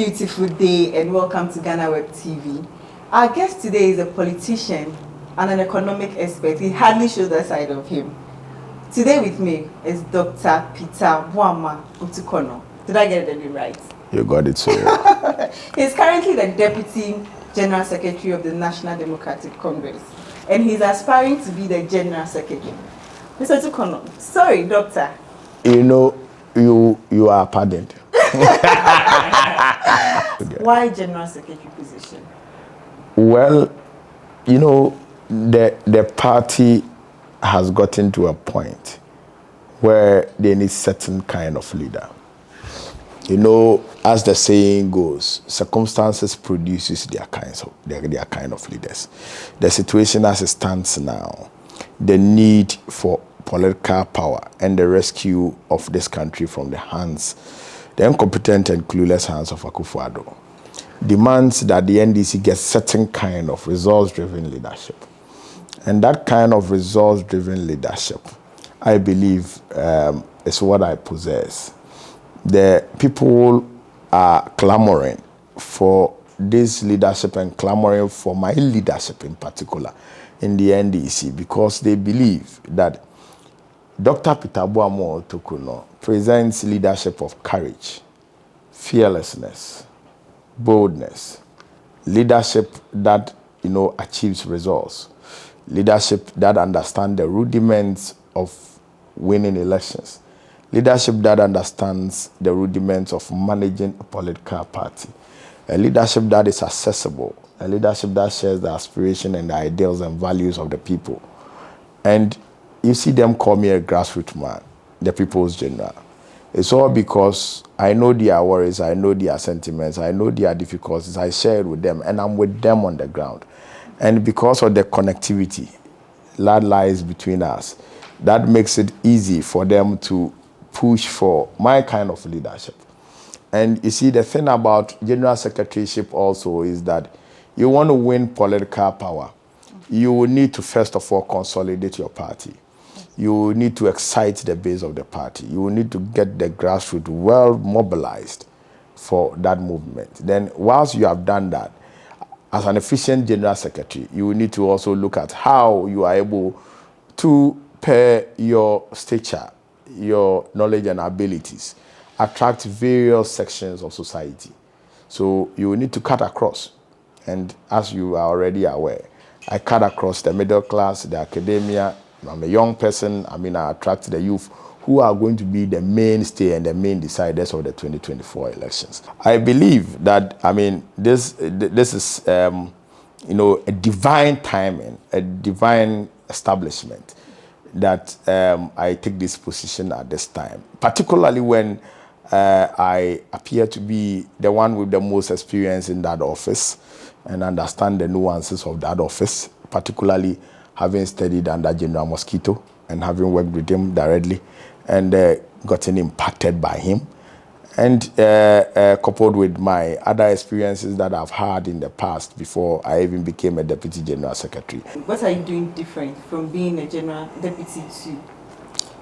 beautiful day and welcome to GhanaWeb TV. Our guest today is a politician and an economic expert. He hardly shows that side of him. Today with me is Dr. Peter Otokunor. Did I get the name right? You got it, sir. He's currently the Deputy General Secretary of the National Democratic Congress, and he's aspiring to be the General Secretary. Mr. Otokunor, sorry, Doctor. You know, you are pardoned. Why General Secretary position? Well, you know, the party has gotten to a point where they need certain kind of leader. You know, as the saying goes, circumstances produces their kind of leaders. The situation as it stands now, the need for political power and the rescue of this country from the incompetent and clueless hands of Akufo-Addo demands that the NDC gets certain kind of results-driven leadership. And that kind of results-driven leadership, I believe, is what I possess. The people are clamoring for this leadership and clamoring for my leadership in particular in the NDC because they believe that Dr. Peter Wo Ho presents leadership of courage, fearlessness, boldness, leadership that, you know, achieves results, leadership that understands the rudiments of winning elections, leadership that understands the rudiments of managing a political party, a leadership that is accessible, a leadership that shares the aspiration and the ideals and values of the people. And you see them call me a grassroots man, the people's general. It's all because I know their worries, I know their sentiments, I know their difficulties, I share it with them, and I'm with them on the ground. And because of the connectivity that lies between us, that makes it easy for them to push for my kind of leadership. And you see, the thing about general secretaryship also is that you want to win political power, you will need to first of all consolidate your party. You will need to excite the base of the party. You will need to get the grassroots well mobilized for that movement. Then whilst you have done that, as an efficient general secretary, you will need to also look at how you are able to pair your stature, your knowledge and abilities, attract various sections of society. So you will need to cut across. And as you are already aware, I cut across the middle class, the academia. I'm a young person. I attract the youth who are going to be the mainstay and the main deciders of the 2024 elections. I believe that, this is, you know, a divine timing, a divine establishment that I take this position at this time, particularly when I appear to be the one with the most experience in that office and understand the nuances of that office, particularly having studied under General Mosquito and having worked with him directly and gotten impacted by him. And coupled with my other experiences that I've had in the past before I even became a Deputy General Secretary. What are you doing different from being a Deputy to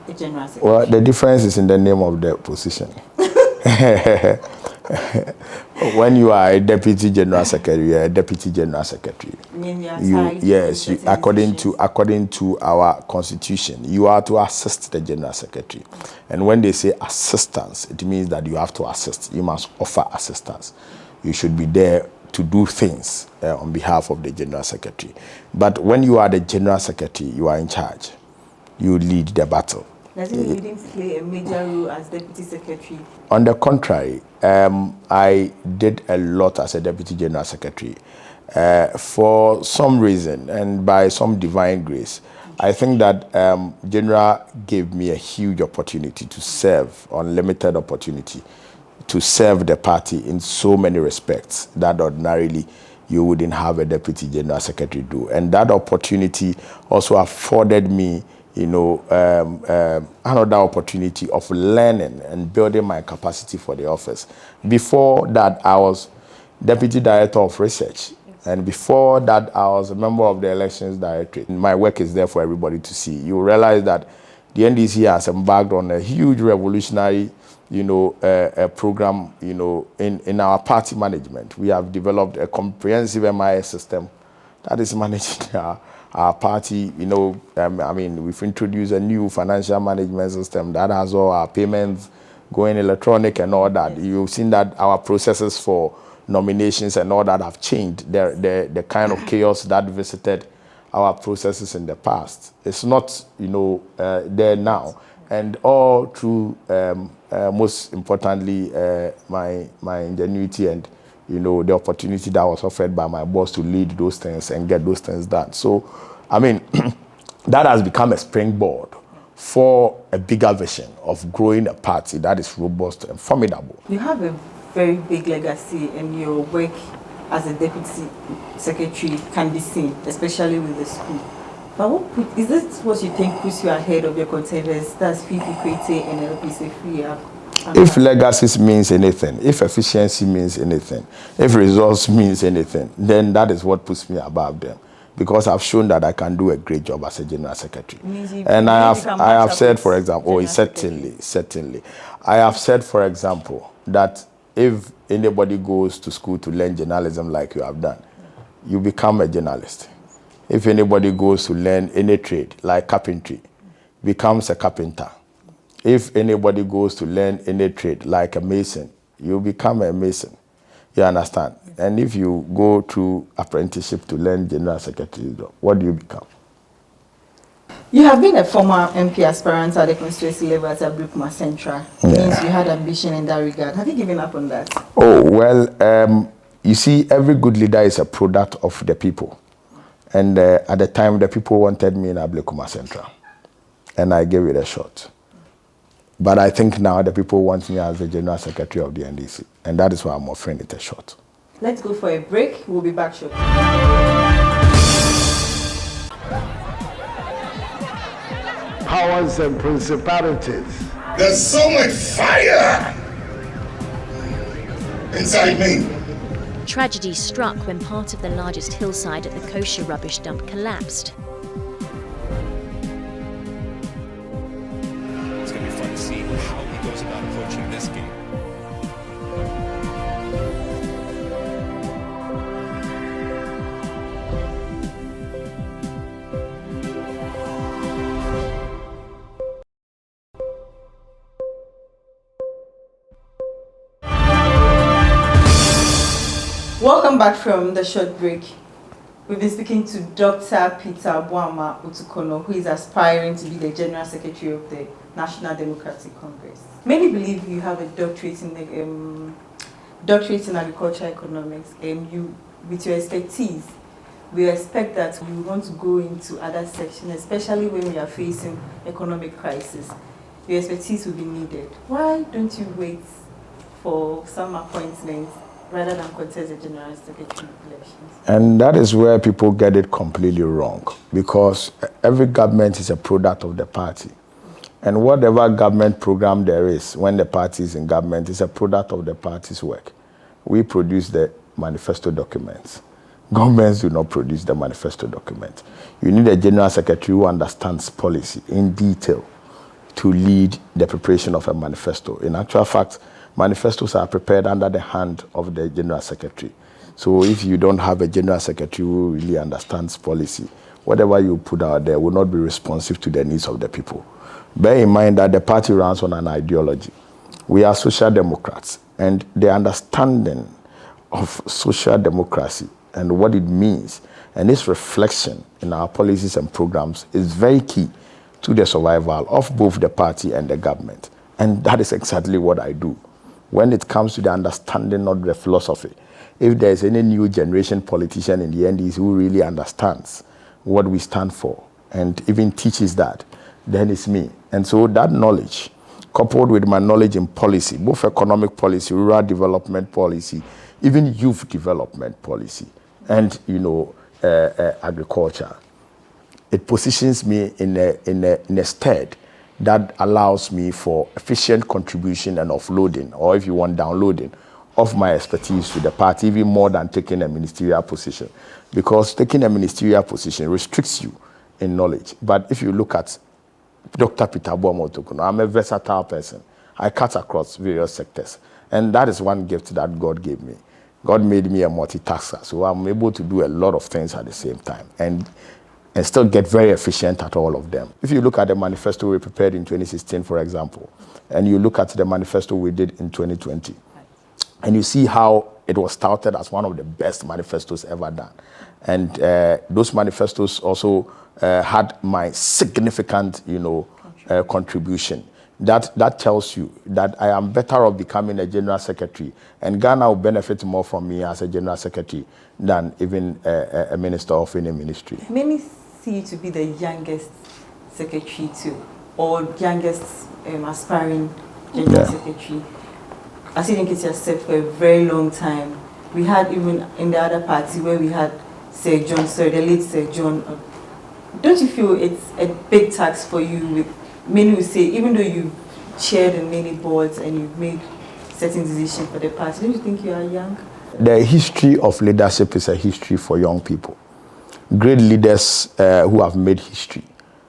a General Secretary? Well, the difference is in the name of the position. When you are a Deputy General Secretary, you're a Deputy General Secretary. According to our constitution, you are to assist the General Secretary. And when they say assistance, it means that you have to assist. You must offer assistance. You should be there to do things on behalf of the General Secretary. But when you are the General Secretary, you are in charge. You lead the battle. Does it mean you didn't play a major role as Deputy Secretary? On the contrary, I did a lot as a Deputy General Secretary. For some reason and by some divine grace, I think that General gave me a huge opportunity to serve, unlimited opportunity, to serve the party in so many respects that ordinarily you wouldn't have a Deputy General Secretary do. And that opportunity also afforded me, you know, another opportunity of learning and building my capacity for the office. Before that, I was Deputy Director of Research. And before that, I was a member of the Elections Directorate. My work is there for everybody to see. You realize that the NDC has embarked on a huge revolutionary a program, in our party management. We have developed a comprehensive MIS system that is managing our party. We've introduced a new financial management system that has all our payments going electronic and all that. You've seen that our processes for nominations and all that have changed. The kind of chaos that visited our processes in the past. It's not, there now. And all through, most importantly, my ingenuity and, the opportunity that was offered by my boss to lead those things and get those things done. So, that has become a springboard for a bigger vision of growing a party that is robust and formidable. You have a very big legacy, and your work as a deputy secretary can be seen, especially with the school. But is this what you think puts you ahead of your contenders? That's Fifi Kwete and LPC Free App? If legacy means anything, if efficiency means anything, if results means anything, then that is what puts me above them. Because I've shown that I can do a great job as a general secretary. And I have said, for example, certainly. I have said, for example, that if anybody goes to school to learn journalism like you have done, you become a journalist. If anybody goes to learn any trade like carpentry, becomes a carpenter. If anybody goes to learn any trade like a mason, you become a mason. You understand? And if you go through apprenticeship to learn general secretary, what do you become? You have been a former MP aspirant at the constituency level at Ablekuma Central. Means you had ambition in that regard. Have you given up on that? Oh, well, you see, every good leader is a product of the people. And at the time, the people wanted me in Ablekuma Central. And I gave it a shot. But I think now the people want me as the General Secretary of the NDC. And that is why I'm offering it a shot. Let's go for a break. We'll be back shortly. Powers and principalities. There's so much fire inside me. Tragedy struck when part of the largest hillside at the kosher rubbish dump collapsed. It's going to be fun to see how he goes about approaching this game. Welcome back from the short break. We've been speaking to Dr. Peter Otokunor, who is aspiring to be the General Secretary of the National Democratic Congress. Many believe you have a doctorate in agricultural economics, and with your expertise, we expect that you want to go into other sections, especially when we are facing economic crisis. Your expertise will be needed. Why don't you wait for some appointments rather than contest the General Secretary elections? And that is where people get it completely wrong, because every government is a product of the party. And whatever government program there is, when the party is in government, is a product of the party's work. We produce the manifesto documents. Governments do not produce the manifesto document. You need a General Secretary who understands policy in detail to lead the preparation of a manifesto. In actual fact, manifestos are prepared under the hand of the General Secretary. So if you don't have a General Secretary who really understands policy, whatever you put out there will not be responsive to the needs of the people. Bear in mind that the party runs on an ideology. We are social democrats, and the understanding of social democracy and what it means and its reflection in our policies and programs is very key to the survival of both the party and the government. And that is exactly what I do. When it comes to the understanding of the philosophy, if there's any new generation politician in the NDC who really understands what we stand for and even teaches that, then it's me. And so that knowledge, coupled with my knowledge in policy, both economic policy, rural development policy, even youth development policy, and agriculture, it positions me in a stead that allows me for efficient contribution and offloading, or if you want, downloading of my expertise to the party, even more than taking a ministerial position. Because taking a ministerial position restricts you in knowledge. But if you look at Dr. Peter Otokunor, I'm a versatile person. I cut across various sectors. And that is one gift that God gave me. God made me a multitasker, so I'm able to do a lot of things at the same time and still get very efficient at all of them. If you look at the manifesto we prepared in 2016, for example, and you look at the manifesto we did in 2020, and you see how it was touted as one of the best manifestos ever done. And those manifestos also had my significant, contribution. That tells you that I am better off becoming a general secretary, and Ghana will benefit more from me as a general secretary than even a minister of any ministry. Many see you to be the youngest secretary too, or youngest aspiring general secretary. I think it's yourself for a very long time. We had even in the other party where we had Sir John, the late Sir John. Don't you feel it's a big tax for you? With many who say, even though you've chaired in many boards and you've made certain decisions for the party, don't you think you are young? The history of leadership is a history for young people. Great leaders who have made history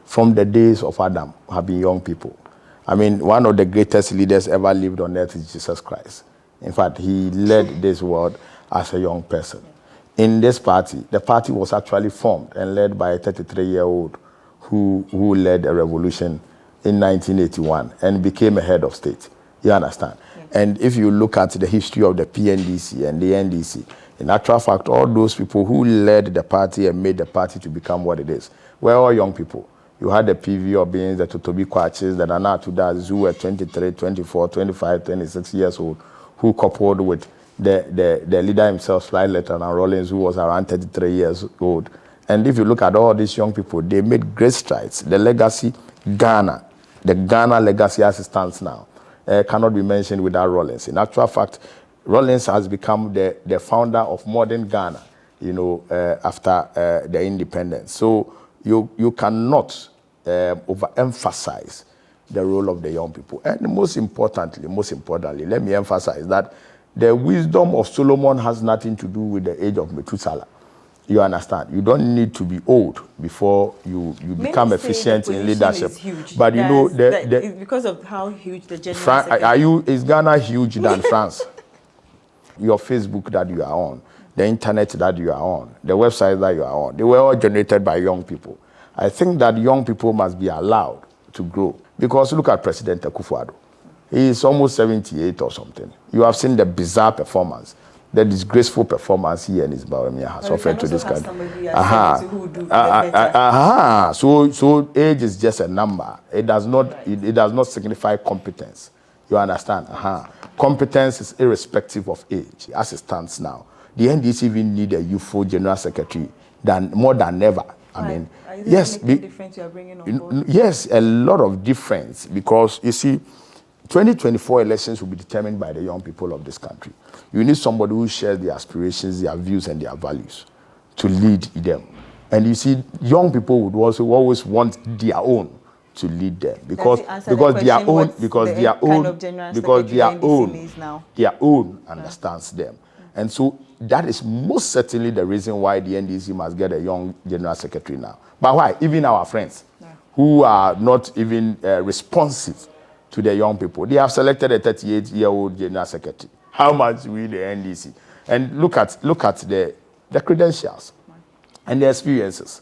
from the days of Adam have been young people. I mean, one of the greatest leaders ever lived on earth is Jesus Christ. In fact, he led this world as a young person. In this party, the party was actually formed and led by a 33-year-old who led a revolution in 1981 and became a head of state. You understand? Yes. And if you look at the history of the PNDC and the NDC, in actual fact, all those people who led the party and made the party to become what it is were all young people. You had the PV Obins, the Totobi Kwachis, the Nana Tudas, who were 23, 24, 25, 26 years old, who coupled with the leader himself, Sly Letton and Rollins, who was around 33 years old. And if you look at all these young people, they made great strides. The legacy, Ghana, the Ghana legacy as it stands now, cannot be mentioned without Rollins. In actual fact, Rollins has become the founder of modern Ghana, after the independence. So you cannot overemphasize the role of the young people. And most importantly, let me emphasize that the wisdom of Solomon has nothing to do with the age of Methuselah. You understand? You don't need to be old before you become efficient in leadership. But it's because of how huge the general is Ghana huge than France? Your Facebook that you are on, the internet that you are on, the website that you are on, they were all generated by young people. I think that young people must be allowed to grow. Because look at President Akufo-Addo. He is almost 78 or something. You have seen the bizarre performance, the disgraceful performance he and his Baumia has offered to this country. So age is just a number. It does not signify competence. You understand? Competence is irrespective of age, as it stands now. The NDC even need a youthful general secretary more than ever. I mean, yes, difference you are bringing on board? Yes, a lot of difference, because you see, 2024 elections will be determined by the young people of this country. You need somebody who shares their aspirations, their views, and their values to lead them. And you see, young people would also always want their own to lead them, because their own understands them. And so that is most certainly the reason why the NDC must get a young general secretary now. But why? Even our friends who are not even responsive to the young people, they have selected a 38-year-old general secretary. How much will the NDC? And look at the credentials and the experiences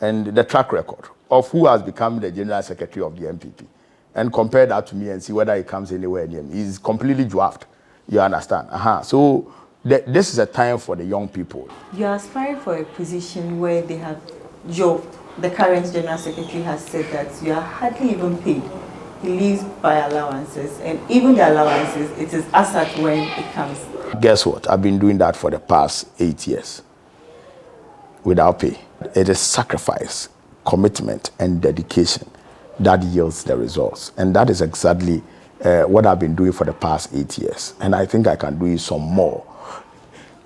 and the track record of who has become the general secretary of the NPP, and compare that to me and see whether he comes anywhere near me. He's completely dwarfed. You understand? So this is a time for the young people. You are aspiring for a position where they have the current general secretary has said that you are hardly even paid. He lives by allowances, and even the allowances, it is asset when it comes. Guess what? I've been doing that for the past 8 years without pay. It is sacrifice, commitment, and dedication that yields the results. And that is exactly what I've been doing for the past 8 years. And I think I can do it some more.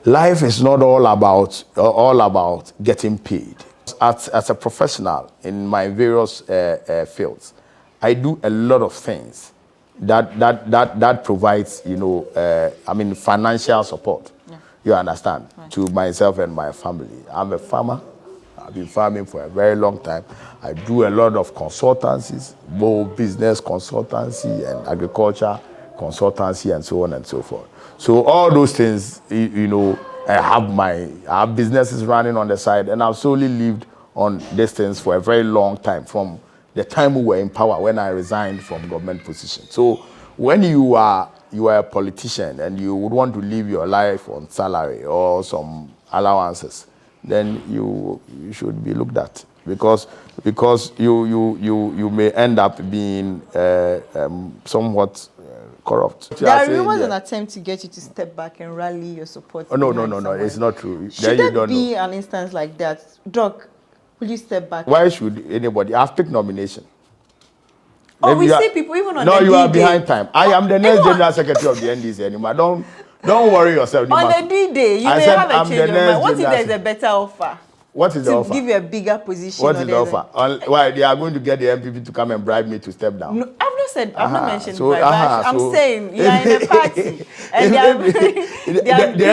Life is not all about getting paid. As a professional in my various fields, I do a lot of things that provides, financial support. Yeah. You understand? Right. To myself and my family. I'm a farmer. I've been farming for a very long time. I do a lot of consultancies, both business consultancy and agriculture consultancy and so on and so forth. So all those things, I have businesses running on the side, and I've solely lived on these things for a very long time, from the time we were in power, when I resigned from government position. So when you are a politician and you would want to live your life on salary or some allowances, then you should be looked at, because you may end up being somewhat corrupt. There are rumors an attempt to get you to step back and rally your support. Oh, no, it's not true. Should there be an instance like that? Doc, will you step back? Why should anybody? I've picked nomination. Oh, we see people even on no, the you are D-Day. Behind time. I am the next general secretary of the NDC anymore. Don't worry yourself. On the D-Day, you may have a change of mind. What if there's a better offer? What is the offer? To give you a bigger position. What is the offer? Why they are going to get the NPP to come and bribe me to step down? No, I've not mentioned bribe. I'm saying you are in a party and the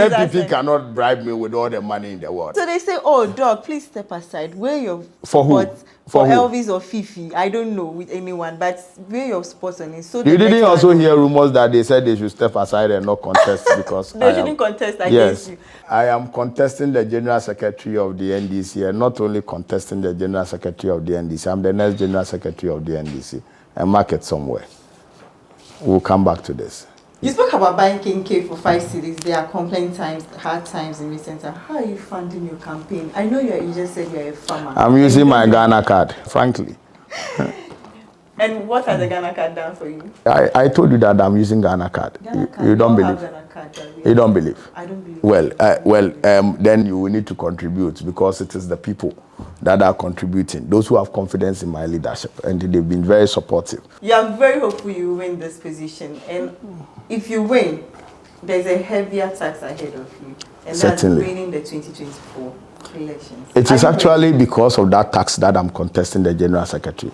NPP cannot bribe me with all the money in the world. So they say, "Oh, Doc, please step aside. Where your for who? For Elvis or Fifi? I don't know with anyone, but where your support on it." So you didn't also hear rumors that they said they should step aside and not contest because they shouldn't contest against you. I am contesting the General Secretary of the NDC, and not only contesting the General Secretary of the NDC, I'm the next General Secretary of the NDC. And mark it somewhere. We'll come back to this. You spoke about buying K for 5 cities. There are complaint times, hard times in recent time. How are you funding your campaign? I know you just said you're a farmer. I'm using my Ghana card, frankly. And what has the Ghana card done for you? I told you that I'm using Ghana card. You don't believe? You don't believe? I don't believe. Well, then you will need to contribute, because it is the people that are contributing. Those who have confidence in my leadership, and they've been very supportive. You are very hopeful you win this position, and if you win, there's a heavier tax ahead of you, and Certainly. That's winning the 2024 elections. It is actually because of that tax that I'm contesting the General Secretary.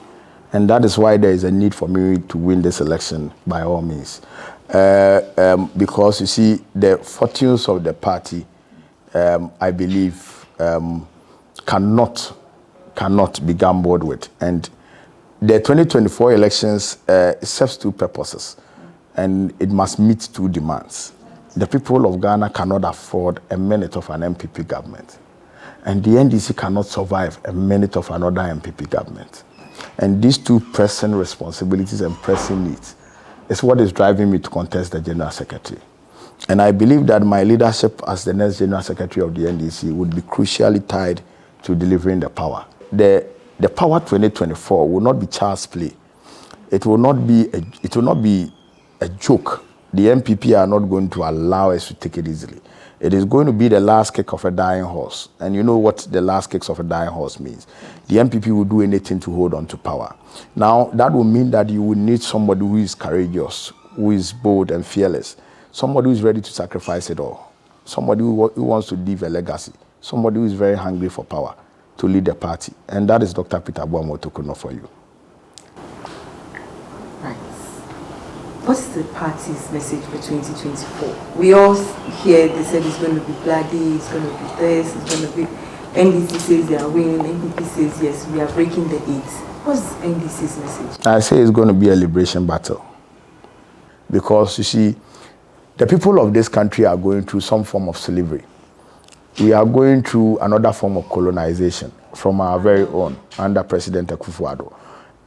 And that is why there is a need for me to win this election by all means. Because you see, the fortunes of the party, I believe, cannot be gambled with. And the 2024 elections serves two purposes, and it must meet two demands. The people of Ghana cannot afford a minute of an MPP government, and the NDC cannot survive a minute of another MPP government. And these two pressing responsibilities and pressing needs is what is driving me to contest the General Secretary. And I believe that my leadership as the next General Secretary of the NDC would be crucially tied to delivering the power. The power 2024 will not be child's play. It will not be a joke. The NPP are not going to allow us to take it easily. It is going to be the last kick of a dying horse. And you know what the last kicks of a dying horse means. The NPP will do anything to hold on to power. Now, that will mean that you will need somebody who is courageous, who is bold and fearless, somebody who is ready to sacrifice it all, somebody who wants to leave a legacy, somebody who is very hungry for power to lead the party. And that is Dr. Peter Otokunor for you. What's the party's message for 2024? We all hear they said it's going to be bloody, it's going to be this, it's going to be... NDC says they are winning, NPP says yes, we are breaking the 8. What's NDC's message? I say it's going to be a liberation battle. Because, you see, the people of this country are going through some form of slavery. We are going through another form of colonization from our very own, under President Akufo-Addo.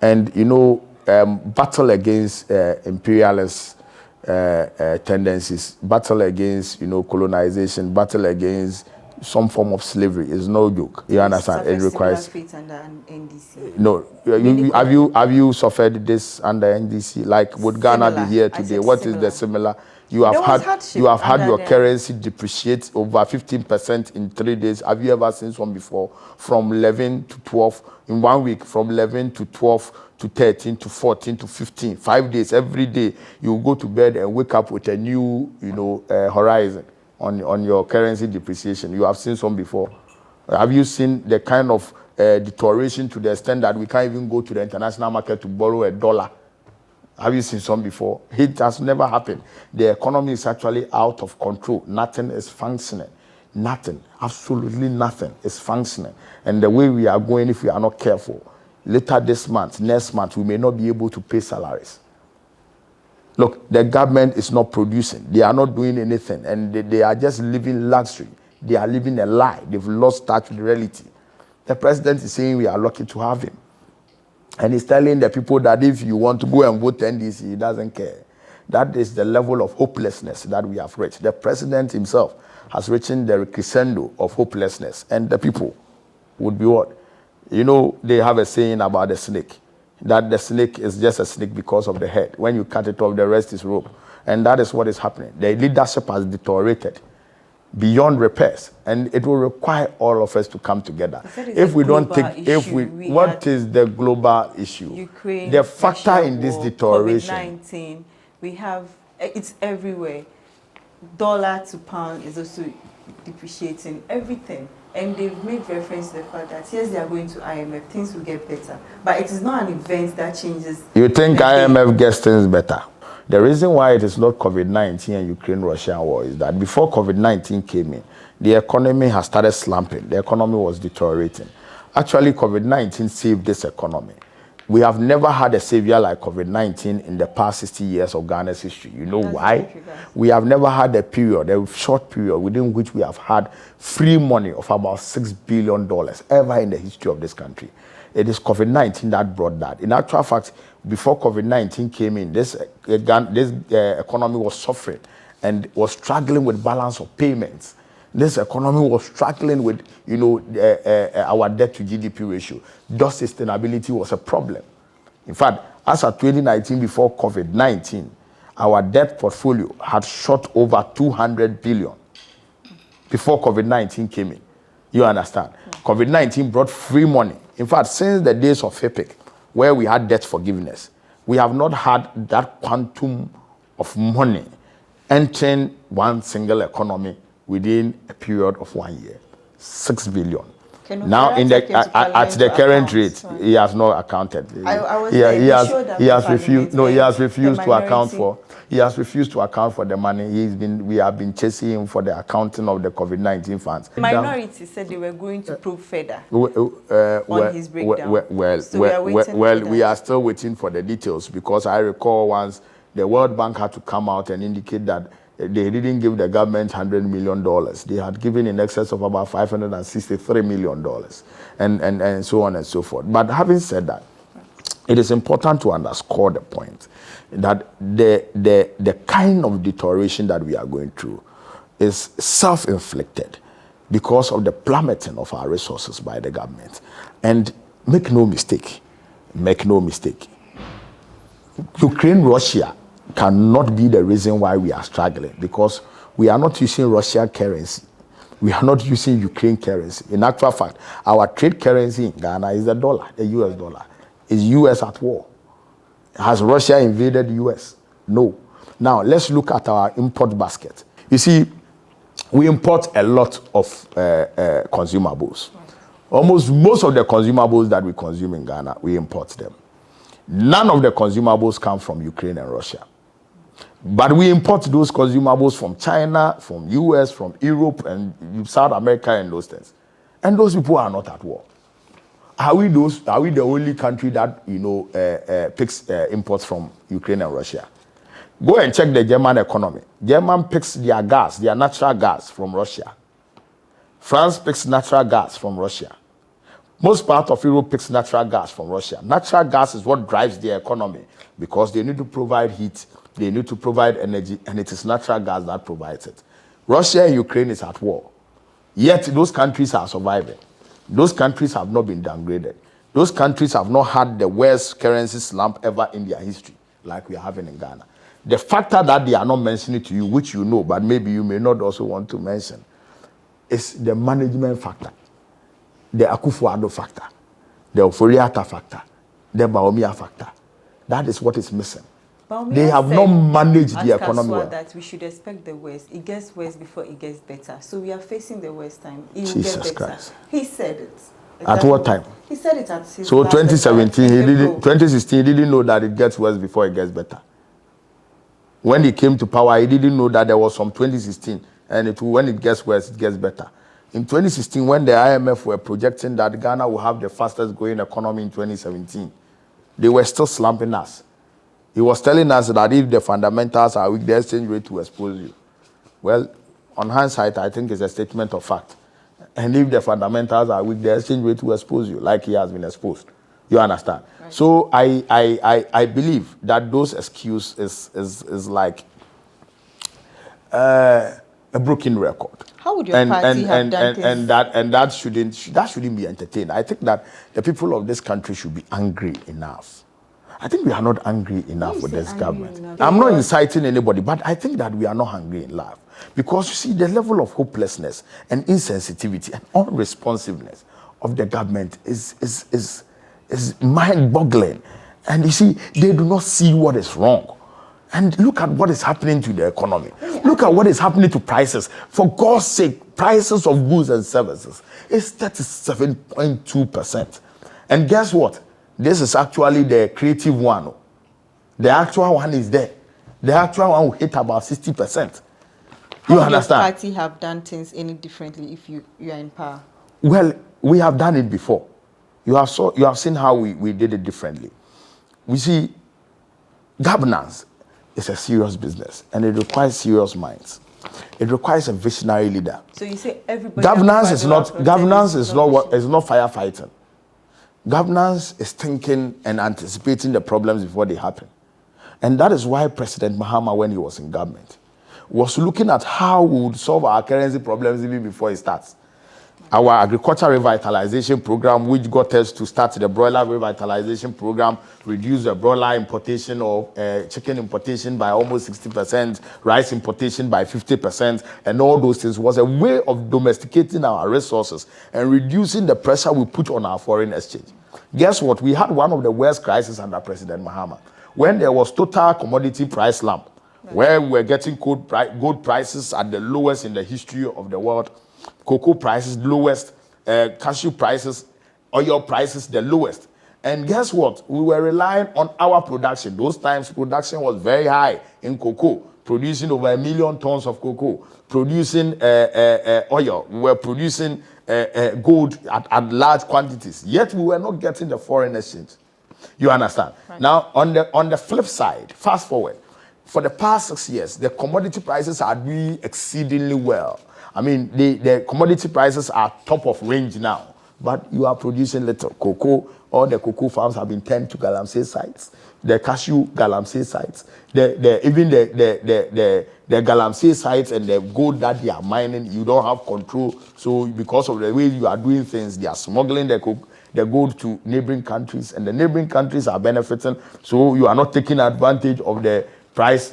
And, you know, battle against imperialist tendencies, battle against, you know, colonization, battle against some form of slavery is no joke. You understand? It requires. Under NDC. No, have you suffered this under NDC? Like, would Ghana be here today? What is the similar? You have had your currency depreciate over 15% in 3 days. Have you ever seen one before? From 11 to 12 in 1 week, from 11 to 12 to 13 to 14 to 15, 5 days every day. You go to bed and wake up with a new, you know, horizon on your currency depreciation. You have seen some before. Have you seen the kind of deterioration to the extent that we can't even go to the international market to borrow $1? Have you seen some before? It has never happened. The economy is actually out of control. Nothing is functioning. Nothing, absolutely nothing is functioning. And the way we are going, if we are not careful, later this month, next month, we may not be able to pay salaries. Look, the government is not producing. They are not doing anything. And they are just living luxury. They are living a lie. They've lost touch with reality. The president is saying we are lucky to have him. And he's telling the people that if you want to go and vote NDC, he doesn't care. That is the level of hopelessness that we have reached. The president himself has reached the crescendo of hopelessness. And the people would be what? You know, they have a saying about the snake, that the snake is just a snake because of the head. When you cut it off, the rest is rope. And that is what is happening. The leadership has deteriorated beyond repairs, and it will require all of us to come together. If we don't take, what is the global issue? Ukraine, the factor Russia in this war, deterioration. COVID-19, we have, it's everywhere. Dollar to pound is also depreciating, everything. And they've made reference to the fact that yes, they are going to IMF, things will get better. But it is not an event that changes. You think IMF gets things better? The reason why it is not COVID-19 and Ukraine-Russia war is that before COVID-19 came in, the economy has started slumping. The economy was deteriorating. Actually, COVID-19 saved this economy. We have never had a savior like COVID-19 in the past 60 years of Ghana's history. You know why? We have never had a period, a short period, within which we have had free money of about $6 billion ever in the history of this country. It is COVID-19 that brought that. In actual fact, before COVID-19 came in, this economy was suffering and was struggling with balance of payments. This economy was struggling with, you know, our debt to GDP ratio. Thus, sustainability was a problem. In fact, as of 2019, before COVID-19, our debt portfolio had shot over 200 billion before COVID-19 came in. You understand? COVID-19 brought free money. In fact, since the days of FIPIC, where we had debt forgiveness, we have not had that quantum of money entering one single economy within a period of 1 year. 6 billion. Now, in the at the current rate, he has not accounted. He has refused. No, he has refused to account for. He has refused to account for the money. We have been chasing him for the accounting of the COVID-19 funds. The minority said they were going to probe further on his breakdown. We are still waiting for the details, because I recall once the World Bank had to come out and indicate that they didn't give the government $100 million. They had given in excess of about $563 million, and so on and so forth. But having said that, it is important to underscore the point that the kind of deterioration that we are going through is self-inflicted because of the plummeting of our resources by the government. And make no mistake, Ukraine, Russia cannot be the reason why we are struggling, because we are not using Russian currency. We are not using Ukraine currency. In actual fact, our trade currency in Ghana is the dollar, the US dollar. Is US at war? Has Russia invaded the US? No. Now, let's look at our import basket. You see, we import a lot of consumables. Most of the consumables that we consume in Ghana, we import them. None of the consumables come from Ukraine and Russia. But we import those consumables from China, from US, from Europe, and South America, and those things. And those people are not at war. Are we the only country that, you know, picks imports from Ukraine and Russia? Go and check the German economy. German picks their gas, their natural gas, from Russia. France picks natural gas from Russia. Most part of Europe picks natural gas from Russia. Natural gas is what drives their economy, because they need to provide heat, they need to provide energy, and it is natural gas that provides it. Russia and Ukraine is at war. Yet those countries are surviving. Those countries have not been downgraded. Those countries have not had the worst currency slump ever in their history, like we are having in Ghana. The factor that they are not mentioning to you, which you know, but maybe you may not also want to mention, is the management factor, the Akufo-Addo factor, the Oforiatta factor, the Bawumia factor. That is what is missing. They have not managed the economy well. That we should expect the worst. It gets worse before it gets better. So we are facing the worst time. It will Jesus get better. Christ. He said it. At what time? He said it at his So last 2017, letter, 2016, he didn't know that it gets worse before it gets better. When he came to power, he didn't know that there was some 2016 and when it gets worse, it gets better. In 2016, when the IMF were projecting that Ghana will have the fastest growing economy in 2017, they were still slumping us. He was telling us that if the fundamentals are weak, the exchange rate will expose you. Well, on hindsight, I think it's a statement of fact. And if the fundamentals are weak, the exchange rate will expose you, like he has been exposed. You understand? Right. So I believe that those excuses is like a broken record. How would your party have done this? And that shouldn't be entertained. I think that the people of this country should be angry enough. I think we are not angry enough with this government. I'm not inciting anybody, but I think that we are not angry enough. Because you see, the level of hopelessness and insensitivity and unresponsiveness of the government is mind-boggling. And you see, they do not see what is wrong. And look at what is happening to the economy. Look at what is happening to prices. For God's sake, prices of goods and services is 37.2%. And guess what? This is actually the creative one. The actual one is there. The actual one will hit about 60%. How would your party have done things any differently if you are in power? Well, we have done it before. You have seen how we did it differently. We see governance is a serious business, and it requires serious minds. It requires a visionary leader. So you say everybody. Governance is not firefighting. Governance is thinking and anticipating the problems before they happen. And that is why President Mahama, when he was in government, was looking at how we would solve our currency problems even before it starts. Our agriculture revitalization program, which got us to start the broiler revitalization program, reduce the broiler importation or chicken importation by almost 60%, rice importation by 50%, and all those things was a way of domesticating our resources and reducing the pressure we put on our foreign exchange. Guess what? We had one of the worst crises under President Mahama, when there was total commodity price slump, where we were getting gold prices at the lowest in the history of the world, cocoa prices lowest, cashew prices, oil prices the lowest. And guess what? We were relying on our production. Those times production was very high in cocoa, producing over 1 million tons of cocoa, producing oil. We were producing gold at large quantities. Yet we were not getting the foreign exchange. You understand? Right. Now, on the flip side, fast forward, for the past 6 years, the commodity prices are doing exceedingly well. I mean, the commodity prices are top of range now, but you are producing little cocoa. All the cocoa farms have been turned to galamsey sites. The cashew galamsey sites, even the galamsey sites and the gold that they are mining, you don't have control. So because of the way you are doing things, they are smuggling the gold to neighboring countries, and the neighboring countries are benefiting. So you are not taking advantage of the price,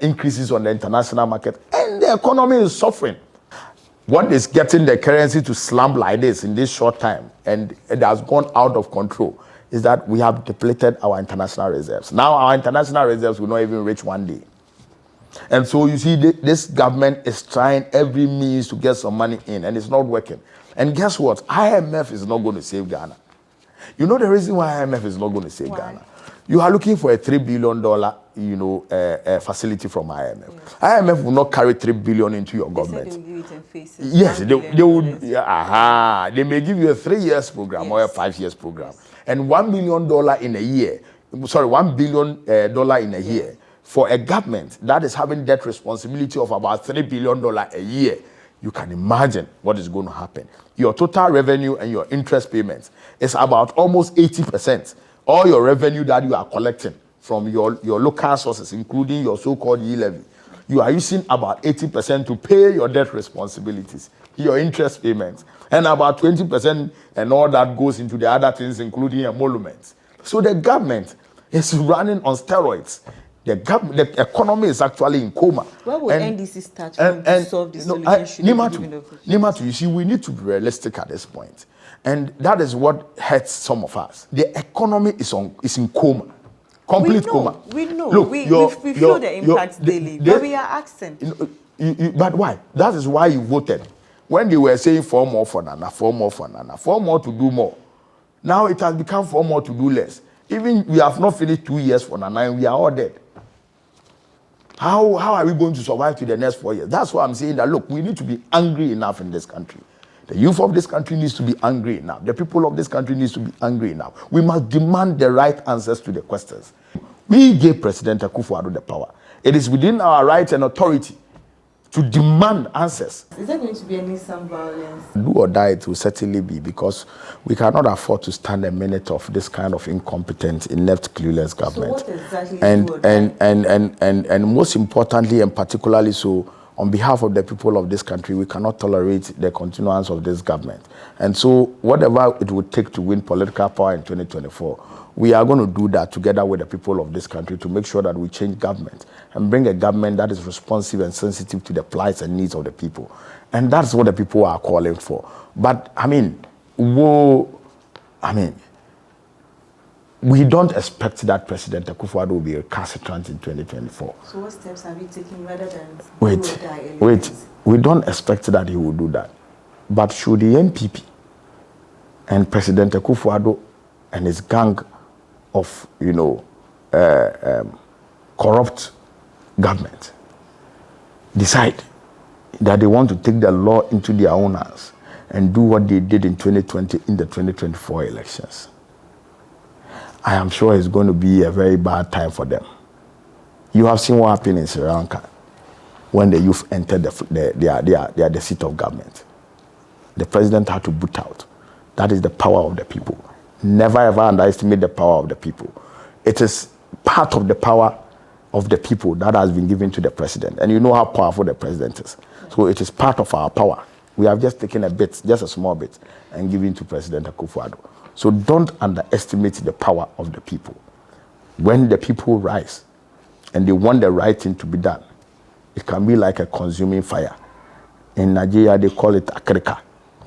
increases on the international market, and the economy is suffering. What is getting the currency to slump like this in this short time, and it has gone out of control, is that we have depleted our international reserves. Now our international reserves will not even reach 1 day. And so you see, this government is trying every means to get some money in, and it's not working. And guess what? IMF is not going to save Ghana. You know the reason why IMF is not going to save Ghana? You are looking for a $3 billion, facility from IMF. Yes. IMF will not carry $3 billion into your government. They will give it in phases. Yes, they would. They may give you a 3 years program, yes, or a 5 years program, yes, and $1 million in a year. Sorry, $1 billion in a year for a government that is having debt responsibility of about $3 billion a year. You can imagine what is going to happen. Your total revenue and your interest payments is about almost 80%. All your revenue that you are collecting from your local sources, including your so-called e-levy, you are using about 80% to pay your debt responsibilities, your interest payments, and about 20% and all that goes into the other things, including emoluments. So the government is running on steroids. The economy is actually in coma. Where will NDC start to solve this solution? Nimatu, you see, we need to be realistic at this point. And that is what hurts some of us. The economy is in coma. Complete coma. We know. Look, we feel the impacts daily. But we are asking. But why? That is why you voted. When they were saying 4 more for Nana, 4 more for Nana, 4 more to do more. Now it has become 4 more to do less. Even we have not finished 2 years for Nana, and we are all dead. How are we going to survive to the next 4 years? That's why I'm saying that, look, we need to be angry enough in this country. The youth of this country needs to be angry enough. The people of this country needs to be angry enough. We must demand the right answers to the questions. We gave President Akufo-Addo the power. It is within our right and authority to demand answers. Is there going to be any some violence? Do or die it will certainly be, because we cannot afford to stand a minute of this kind of incompetent, inept, clueless government. So what exactly is do or die? And most importantly and particularly so, on behalf of the people of this country, we cannot tolerate the continuance of this government. And so whatever it would take to win political power in 2024, we are going to do that together with the people of this country to make sure that we change government and bring a government that is responsive and sensitive to the plights and needs of the people. And that's what the people are calling for. But, we don't expect that President Akufo-Addo will be recalcitrant in 2024. So what steps are we taking rather than Wait. We don't expect that he will do that. But should the NPP and President Akufo-Addo and his gang of, corrupt government decide that they want to take the law into their own hands and do what they did in 2020 in the 2024 elections, I am sure it's going to be a very bad time for them. You have seen what happened in Sri Lanka when the youth entered the seat of government. The president had to boot out. That is the power of the people. Never ever underestimate the power of the people. It is part of the power of the people that has been given to the president. And you know how powerful the president is. So it is part of our power. We have just taken a bit, just a small bit, and given to President Akufo-Addo. So don't underestimate the power of the people. When the people rise and they want the right thing to be done, it can be like a consuming fire. In Nigeria, they call it akrika,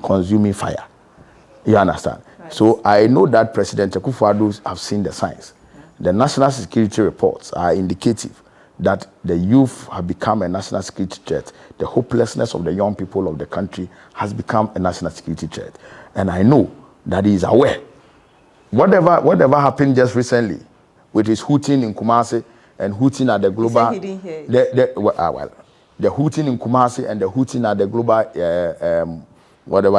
consuming fire. You understand? Right. So I know that President Akufo-Addo have seen the signs. The national security reports are indicative that the youth have become a national security threat. The hopelessness of the young people of the country has become a national security threat. And I know that he is aware. Whatever happened just recently with his hooting in Kumasi and hooting at the global... He didn't hear it. The hooting in Kumasi and the hooting at the global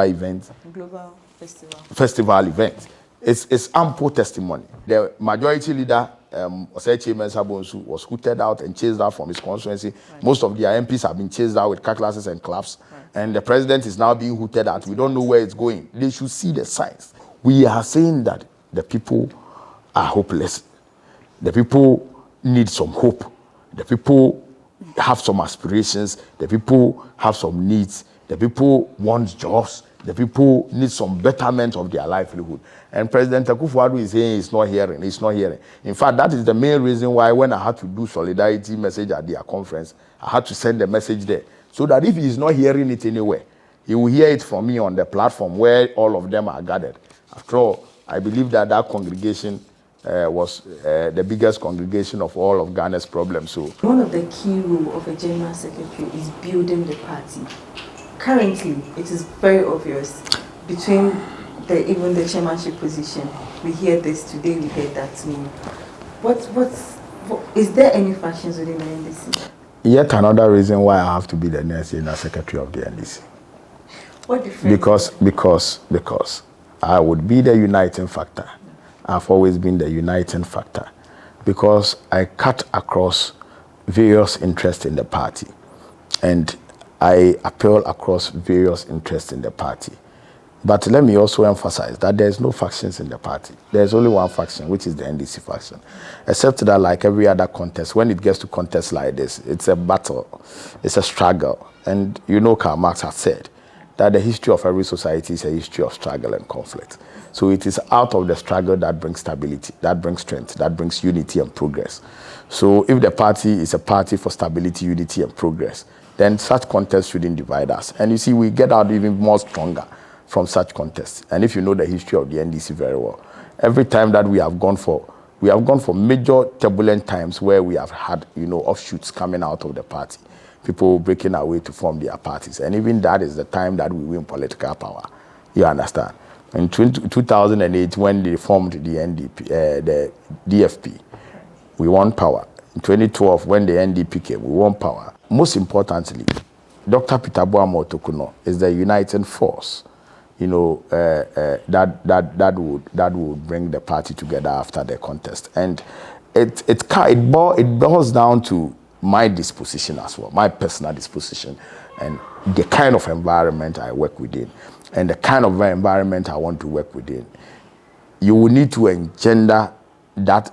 event. Global festival event. It's ample testimony. The majority leader, Osechi Mensah-Bonsu, was hooted out and chased out from his constituency. Right. Most of their MPs have been chased out with cutlasses and clubs. Right. And the president is now being hooted out. We don't know where it's going. They should see the signs. We are saying that the people are hopeless. The people need some hope. The people have some aspirations. The people have some needs. The people want jobs. The people need some betterment of their livelihood. And President Akufo-Addo is saying he's not hearing. He's not hearing. In fact, that is the main reason why when I had to do solidarity message at their conference, I had to send a message there. So that if he's not hearing it anywhere, he will hear it from me on the platform where all of them are gathered. After all, I believe that congregation was the biggest congregation of all of Ghana's problems. So one of the key roles of a general secretary is building the party. Currently, it is very obvious between even the chairmanship position. We hear this today, we hear that tomorrow. Is there any factions within the NDC? Yet another reason why I have to be the next general secretary of the NDC. What difference? Because I would be the uniting factor. I've always been the uniting factor because I cut across various interests in the party and I appeal across various interests in the party. But let me also emphasize that there's no factions in the party. There's only one faction, which is the NDC faction. Except that, like every other contest, when it gets to contests like this, it's a battle, it's a struggle. And you know Karl Marx has said that the history of every society is a history of struggle and conflict. So it is out of the struggle that brings stability, that brings strength, that brings unity and progress. So if the party is a party for stability, unity and progress, then such contests shouldn't divide us. And you see, we get out even more stronger from such contests. And if you know the history of the NDC very well, every time that we have gone for major turbulent times where we have had, offshoots coming out of the party, people breaking away to form their parties. And even that is the time that we win political power. You understand? In 2008, when they formed the NDP, the DFP, we won power. In 2012, when the NDP came, we won power. Most importantly, Dr. Peter Boamo Otokunor is the uniting force, that would bring the party together after the contest. And it boils down to my disposition as well, my personal disposition, and the kind of environment I work within, and the kind of environment I want to work within. You will need to engender that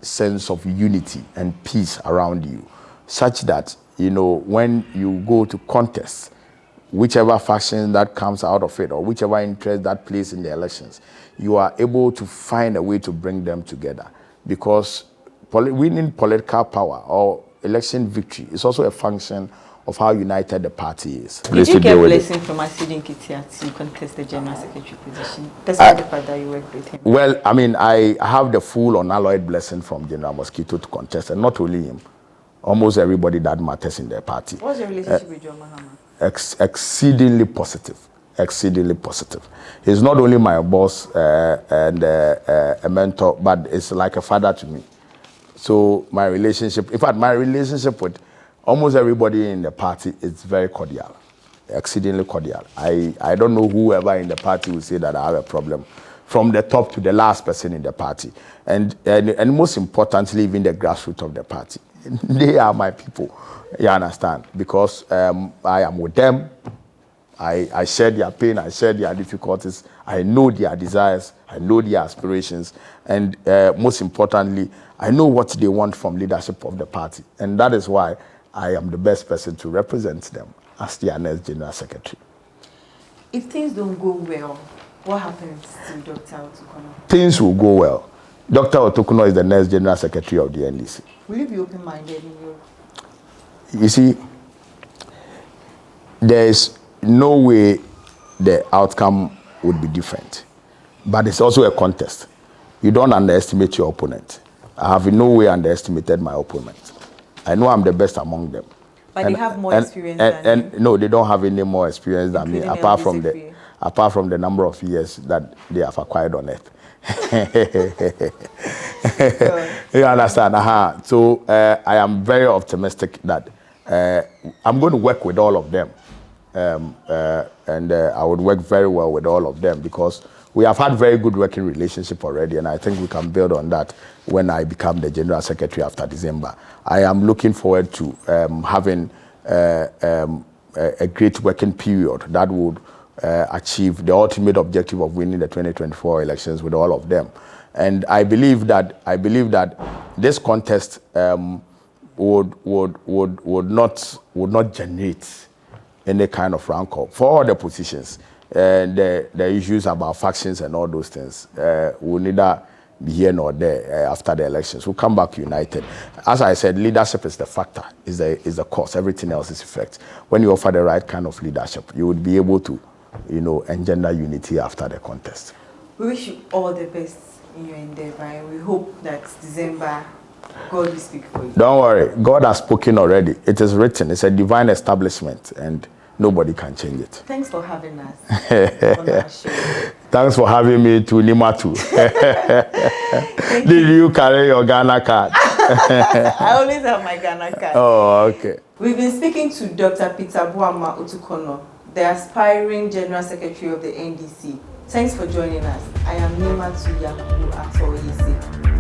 sense of unity and peace around you, such that, when you go to contests, whichever faction that comes out of it or whichever interest that plays in the elections, you are able to find a way to bring them together. Because winning political power or election victory is also a function of how united the party is. Did you get blessing from Asidi Nkitia to contest the general secretary position, despite the fact that you worked with him? Well, I mean, I have the full unalloyed blessing from General Mosquito to contest, and not only him, almost everybody that matters in the party. What's your relationship with John Mahama? Exceedingly positive. Exceedingly positive. He's not only my boss and a mentor, but it's like a father to me. So my relationship, in fact, my relationship with almost everybody in the party is very cordial, exceedingly cordial. I don't know whoever in the party will say that I have a problem, from the top to the last person in the party. And most importantly, even the grassroots of the party. They are my people, you understand? Because I am with them. I share their pain, I share their difficulties, I know their desires, I know their aspirations, and most importantly, I know what they want from leadership of the party. And that is why I am the best person to represent them as their next general secretary. If things don't go well, what happens to Dr. Otokunor? Things will go well. Dr. Otokunor is the next general secretary of the NDC. Will you be open-minded in your... You see, there is no way the outcome would be different. But it's also a contest. You don't underestimate your opponent. I have in no way underestimated my opponent. I know I'm the best among them. But they have more experience than you. No, they don't have any more experience than me, apart from the number of years that they have acquired on earth. You understand? So I am very optimistic that I'm going to work with all of them. And I would work very well with all of them, because we have had very good working relationship already, and I think we can build on that when I become the General Secretary after December. I am looking forward to having a great working period that would achieve the ultimate objective of winning the 2024 elections with all of them. And I believe that this contest would not generate any kind of rancor for all the positions. The issues about factions and all those things will neither be here nor there after the elections. We'll come back united. As I said, leadership is the factor, is the cause. Everything else is effect. When you offer the right kind of leadership, you would be able to, engender unity after the contest. We wish you all the best in your endeavor, and we hope that December, God will speak for you. Don't worry, God has spoken already. It is written. It's a divine establishment, and nobody can change it. Thanks for having us on our show. Thanks for having me to Nima too. Did you carry your Ghana card? I always have my Ghana card. Oh, okay. We've been speaking to Dr. Peter Boamo Otokunor, the aspiring General Secretary of the NDC. Thanks for joining us. I am Nima to Yakubu Atoyese.